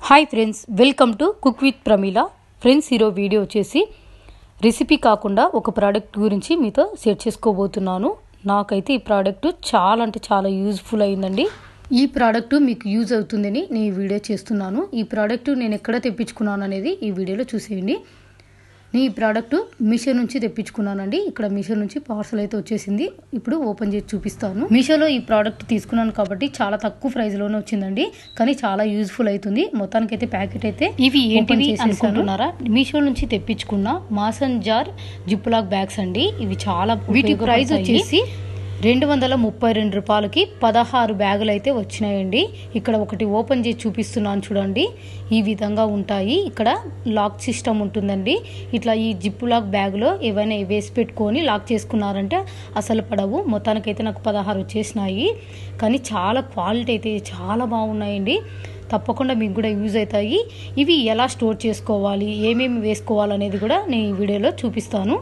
Hi friends, welcome to cook with Pramila. Friends, ఈరోజు video వచ్చేసి recipe కాకుండా ఒక ప్రోడక్ట్ గురించి మీతో షేర్ చేసుకోబోతున్నాను. నాకైతే ఈ ప్రోడక్ట్ చాలా అంటే చాలా యూజ్ఫుల్ అయిందండి. ఈ ప్రోడక్ట్ మీకు యూజ్ అవుతుందని నేను ఈ వీడియో చేస్తున్నాను. ఈ ప్రోడక్ట్ నేను ఎక్కడ తెప్పించుకున్నాను అనేది ఈ వీడియోలో చూసేయండి. నేను ఈ ప్రోడక్ట్ మీషో నుంచి తెప్పించుకున్నానండి. ఇక్కడ మీషో నుంచి పార్సల్ అయితే వచ్చేసింది. ఇప్పుడు ఓపెన్ చేసి చూపిస్తాను. మీషోలో ఈ ప్రోడక్ట్ తీసుకున్నాను కాబట్టి చాలా తక్కువ ప్రైస్లోనే వచ్చిందండి, కానీ చాలా యూజ్ఫుల్ అవుతుంది. మొత్తానికైతే ప్యాకెట్ అయితే ఇవి ఏంటివి అనుకుంటున్నారా? మీషో నుంచి తెప్పించుకున్న mason jar zip lock bags అండి. ఇవి చాలా, వీటి ప్రైస్ వచ్చేసి 232 రూపాయలకి 16 బ్యాగులు అయితే వచ్చినాయండి. ఇక్కడ ఒకటి ఓపెన్ చేసి చూపిస్తున్నాను చూడండి. ఈ విధంగా ఉంటాయి. ఇక్కడ లాక్ సిస్టమ్ ఉంటుందండి. ఇట్లా ఈ జిప్ లాక్ బ్యాగ్లో ఏవైనా వేసి పెట్టుకొని లాక్ చేసుకున్నారంటే అసలు పడవు. మొత్తానికైతే నాకు 16 వచ్చేసినాయి, కానీ చాలా క్వాలిటీ అయితే చాలా బాగున్నాయండి. తప్పకుండా మీకు కూడా యూజ్ అవుతాయి. ఇవి ఎలా స్టోర్ చేసుకోవాలి, ఏమేమి వేసుకోవాలనేది కూడా నేను ఈ వీడియోలో చూపిస్తాను.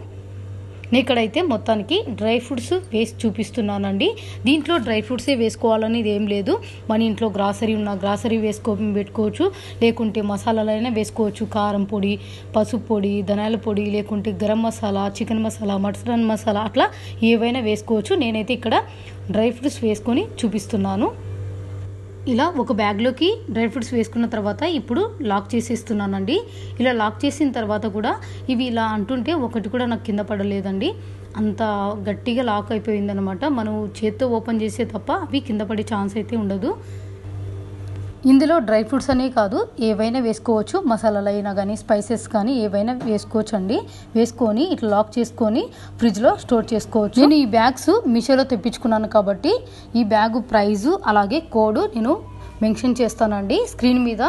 ఇక్కడైతే మొత్తానికి డ్రై ఫ్రూట్స్ వేసి చూపిస్తున్నానండి. దీంట్లో డ్రై ఫ్రూట్సే వేసుకోవాలనేది ఏం లేదు. మన ఇంట్లో గ్రాసరీ ఉన్న గ్రాసరీ పెట్టుకోవచ్చు, లేకుంటే మసాలాలైనా వేసుకోవచ్చు. కారం పొడి, పసుపు పొడి, ధనియాల పొడి, లేకుంటే గరం మసాలా, చికెన్ మసాలా, మటన్ మసాలా, అట్లా ఏవైనా వేసుకోవచ్చు. నేనైతే ఇక్కడ డ్రై ఫ్రూట్స్ వేసుకొని చూపిస్తున్నాను. ఇలా ఒక బ్యాగ్లోకి డ్రై ఫ్రూట్స్ వేసుకున్న తర్వాత ఇప్పుడు లాక్ చేసేస్తున్నానండి. ఇలా లాక్ చేసిన తర్వాత కూడా ఇవి ఇలా అంటుంటే ఒకటి కూడా నాకు కింద పడలేదండి. అంత గట్టిగా లాక్ అయిపోయిందనమాట. మనం చేత్తో ఓపెన్ చేసే తప్ప అవి కింద పడే ఛాన్స్ అయితే ఉండదు. ఇందులో డ్రై ఫ్రూట్స్ అనే కాదు, ఏవైనా వేసుకోవచ్చు. మసాలాలు అయినా కానీ స్పైసెస్ కానీ ఏవైనా వేసుకోవచ్చు అండి. వేసుకొని ఇట్లా లాక్ చేసుకొని ఫ్రిడ్జ్లో స్టోర్ చేసుకోవచ్చు. నేను ఈ బ్యాగ్స్ మీషోలో తెప్పించుకున్నాను కాబట్టి ఈ బ్యాగు ప్రైజు అలాగే కోడ్ నేను మెన్షన్ చేస్తానండి. స్క్రీన్ మీద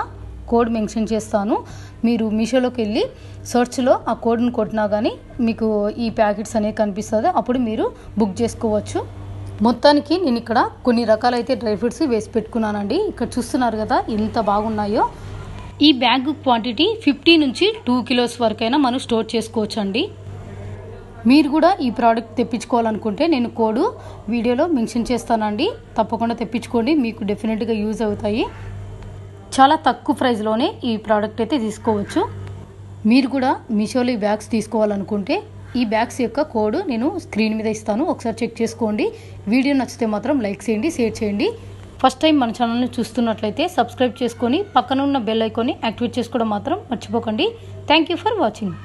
కోడ్ మెన్షన్ చేస్తాను. మీరు మీషోలోకి వెళ్ళి సర్చ్లో ఆ కోడ్ని కొట్టినా కానీ మీకు ఈ ప్యాకెట్స్ అనేవి కనిపిస్తుంది. అప్పుడు మీరు బుక్ చేసుకోవచ్చు. మొత్తానికి నేను ఇక్కడ కొన్ని రకాలైతే డ్రై ఫ్రూట్స్ వేసి పెట్టుకున్నానండి. ఇక్కడ చూస్తున్నారు కదా ఎంత బాగున్నాయో. ఈ బ్యాగ్ క్వాంటిటీ 50 నుంచి 2 కిలోస్ వరకైనా మనం స్టోర్ చేసుకోవచ్చు అండి. మీరు కూడా ఈ ప్రోడక్ట్ తెప్పించుకోవాలనుకుంటే నేను కోడ్ వీడియోలో మెన్షన్ చేస్తానండి. తప్పకుండా తెప్పించుకోండి, మీకు డెఫినెట్గా యూజ్ అవుతాయి. చాలా తక్కువ ప్రైస్లోనే ఈ ప్రోడక్ట్ అయితే తీసుకోవచ్చు. మీరు కూడా మీషోలో ఈ బ్యాగ్స్ తీసుకోవాలనుకుంటే ఈ బ్యాగ్స్ యొక్క కోడ్ నేను స్క్రీన్ మీద ఇస్తాను, ఒకసారి చెక్ చేసుకోండి. వీడియో నచ్చితే మాత్రం లైక్ చేయండి, షేర్ చేయండి. ఫస్ట్ టైం మన ఛానల్ని చూస్తున్నట్లయితే సబ్స్క్రైబ్ చేసుకొని పక్కన ఉన్న బెల్ ఐకాన్ని యాక్టివేట్ చేసుకోవడం మాత్రం మర్చిపోకండి. Thank you for watching.